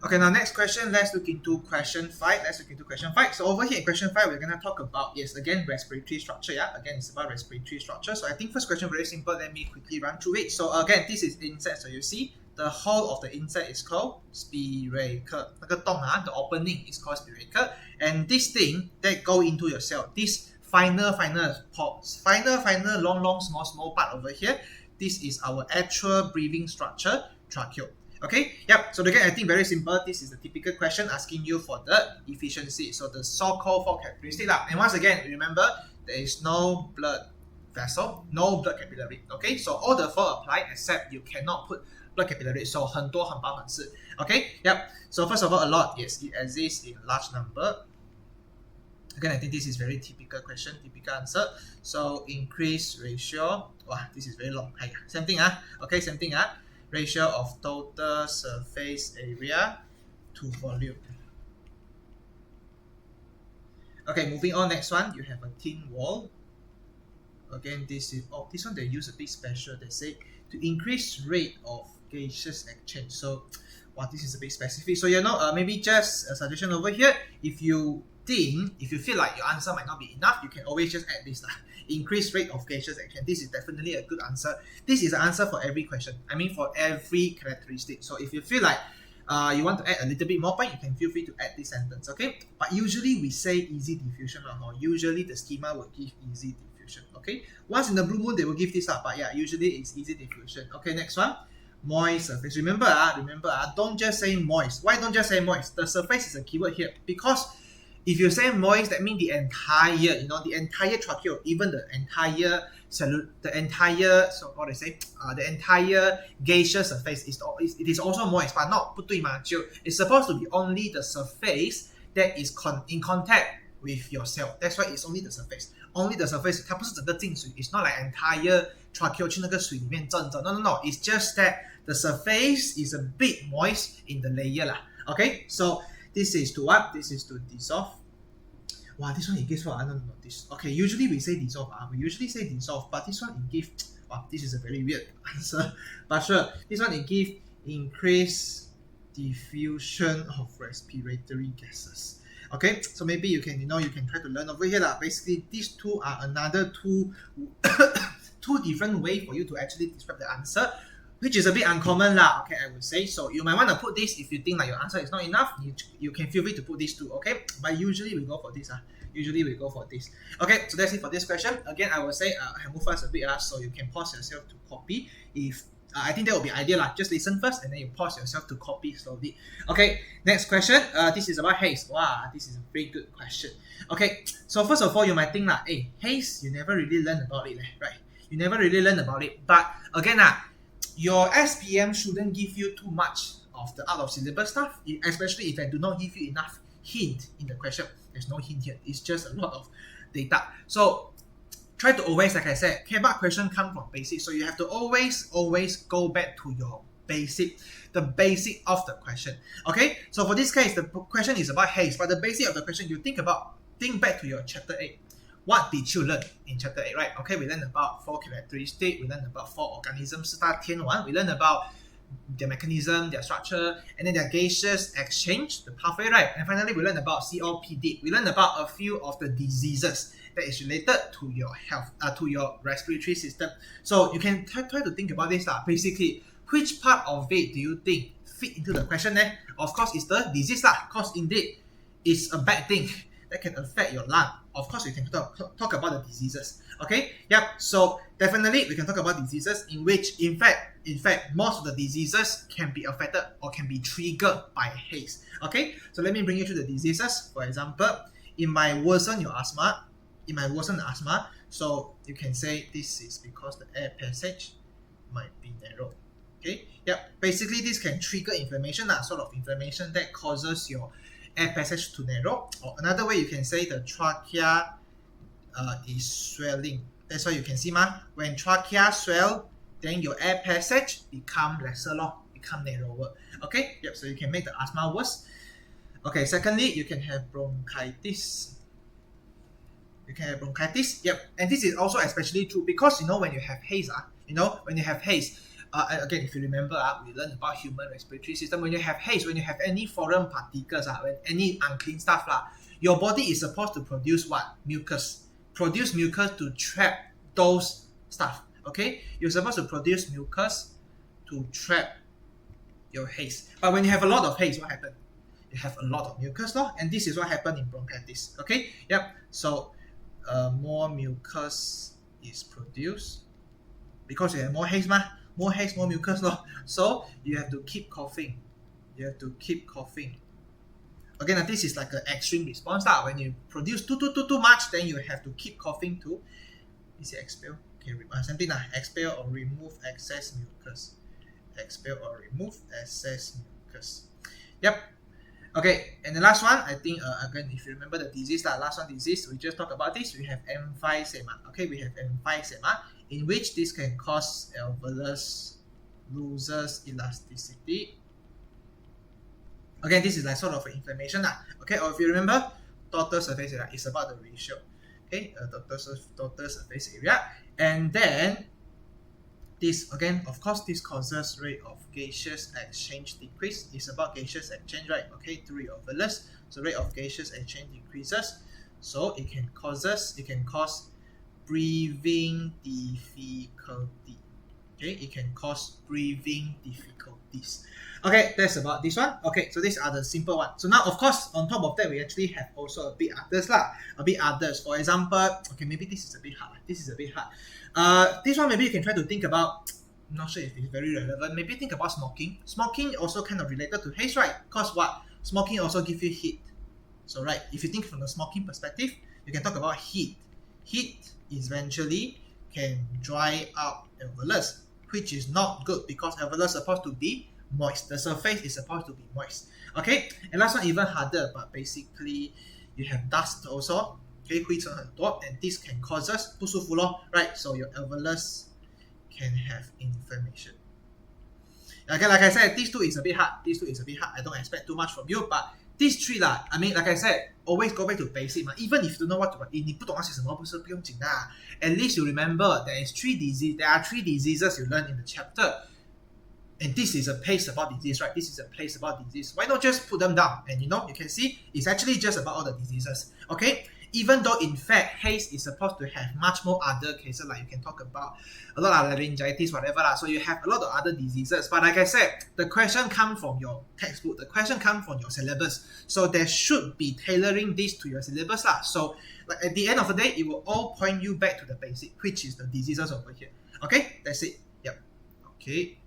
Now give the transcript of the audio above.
Okay, now next question, let's look into question 5. So over here in question 5, we're going to talk about, yes, again, respiratory structure. Yeah, again, it's about respiratory structure. So I think first question, very simple. Let me quickly run through it. So again, this is insect. So you see, the whole of the insect is called spiracle. The opening is called spiracle. And this thing that go into your cell, this final, long, small part over here, this is our actual breathing structure, tracheal. Okay, yep. So again, I think very simple. This is the typical question asking you for the efficiency. So the so-called 4 characteristic. And once again, remember, there is no blood vessel, no blood capillary. Okay, so all the 4 apply except you cannot put blood capillary. So 很多很薄很细. Okay, yep. So first of all, a lot, yes, it exists in large number. Again, I think this is very typical question, typical answer. So increase ratio. Wow, this is very long. Same thing. Okay, same thing. Ratio of total surface area to volume. Okay, moving on. Next one, you have a thin wall. Again, this one they use a bit special. They say to increase rate of gaseous exchange. So, wow, this is a bit specific. So maybe just a suggestion over here. If you feel like your answer might not be enough, you can always just add this. Increased rate of gaseous exchange. This is definitely a good answer. This is an answer for every question. I mean, for every characteristic. So if you feel like you want to add a little bit more point, you can feel free to add this sentence. Okay. But usually we say easy diffusion. Usually the schema will give easy diffusion. Okay. Once in the blue moon they will give this up. But yeah, usually it's easy diffusion. Okay. Next one. Moist surface. Remember, don't just say moist. Why don't just say moist? The surface is a keyword here because if you say moist, that means the entire, the entire tracheal, even the entire the entire gaseous surface it is also moist, but not 不对嘛, it's supposed to be only the surface that is in contact with your cell. That's why it's only the surface. Only the surface. 它不是整个进水. It's not like entire tracheal 去那个水里面浸着. No. It's just that the surface is a bit moist in the layer lah. Okay, so this is to what? This is to dissolve. Wow, this one it gives what? No, this. Okay, usually we say dissolve. We usually say dissolve, but this one it gives. Wow, this is a very weird answer. But sure, this one it gives increased diffusion of respiratory gases. Okay, so maybe you can try to learn over here lah. Basically, these two are another two different ways for you to actually describe the answer, which is a bit uncommon lah. Okay, I would say. So you might want to put this if you think like your answer is not enough. You can feel free to put these two. Okay, but usually we go for this. Okay, so that's it for this question. Again, I will say I move fast a bit so you can pause yourself to copy. If I think that would be ideal lah. Just listen first and then you pause yourself to copy slowly. Okay, next question. This is about haze. Wow, this is a very good question. Okay, so first of all, you might think like, hey, haze, you never really learn about it, right? You never really learn about it. But again, your SPM shouldn't give you too much of the out of syllabus stuff, especially if I do not give you enough hint in the question. There's no hint here. It's just a lot of data. So try to always, like I said, KBAC question come from basic. So you have to always go back to your basic, the basic of the question. Okay. So for this case, the question is about haze, but the basic of the question, you think back to your chapter 8. What did you learn in chapter 8, right? Okay, we learned about 4 characteristics, we learned about 4 organisms, we learned about their mechanism, their structure, and then their gaseous exchange, the pathway, right? And finally, we learned about COPD. We learned about a few of the diseases that is related to your health, to your respiratory system. So you can try to think about this. Basically, which part of it do you think fit into the question there? Of course, it's the disease. Because indeed, it's a bad thing that can affect your lung. Of course, we can talk about the diseases. Okay, yep. So definitely, we can talk about diseases in which, in fact, most of the diseases can be affected or can be triggered by haze. Okay, so let me bring you to the diseases. For example, it might worsen your asthma. So you can say this is because the air passage might be narrow. Okay, yep. Basically, this can trigger inflammation, sort of inflammation that causes your air passage to narrow. Or another way you can say the trachea is swelling. That's why you can see when trachea swell, then your air passage become lesser, become narrower. Okay, yep. So you can make the asthma worse. Okay, secondly, you can have bronchitis. Yep. And this is also especially true because when you have haze, again, if you remember, we learned about human respiratory system. When you have haze, when you have any foreign particles, when any unclean stuff, your body is supposed to produce what? Mucus. Produce mucus to trap those stuff. Okay? You're supposed to produce mucus to trap your haze. But when you have a lot of haze, what happens? You have a lot of mucus, and this is what happened in bronchitis. Okay? Yep. So more mucus is produced because you have more haze, more haze, more mucus, so you have to keep coughing. You have to keep coughing. Again, this is like an extreme response. When you produce too much, then you have to keep coughing to, is it expel? Okay, same thing, expel or remove excess mucus. Expel or remove excess mucus. Yep. Okay, and the last one, I think, again, if you remember the disease, last one disease, we just talked about this. We have emphysema. Okay, we have emphysema, in which this can cause alveolus loses elasticity. Again, this is like sort of inflammation. Okay, or if you remember, total surface area is about the ratio. Okay, total surface area. And then, this, again, of course, this causes rate of gaseous exchange decrease. It's about gaseous exchange, right? Okay, through your alveolus. So rate of gaseous exchange decreases. So it can cause breathing difficulty. Okay, it can cause breathing difficulties. Okay, that's about this one. Okay, so these are the simple ones. So now, of course, on top of that, we actually have also a bit others. For example, okay, maybe this is a bit hard. This one, maybe you can try to think about, I'm not sure if it's very relevant. Maybe think about smoking. Smoking also kind of related to haze, right? Because what? Smoking also gives you heat. So, right, if you think from the smoking perspective, you can talk about heat. Heat eventually can dry out alveolus, which is not good because alveolus is supposed to be moist. The surface is supposed to be moist. Okay, and last one even harder, but basically you have dust also. Okay, 灰尘很多, and this can cause us 不舒服 right? So your alveolus can have inflammation. Okay, like I said, these two is a bit hard. I don't expect too much from you, but these three I mean, like I said, always go back to basic. Even if you don't know what to, 你不懂那些什么，不是不用紧的. At least you remember there are three diseases you learn in the chapter. And this is a place about disease, right? This is a place about disease. Why not just put them down? And you can see it's actually just about all the diseases. Okay? Even though in fact haze is supposed to have much more other cases, like you can talk about a lot of laryngitis, whatever. So you have a lot of other diseases. But like I said, the question comes from your textbook, the question comes from your syllabus. So there should be tailoring this to your syllabus. So like at the end of the day, it will all point you back to the basic, which is the diseases over here. Okay? That's it. Yep. Okay.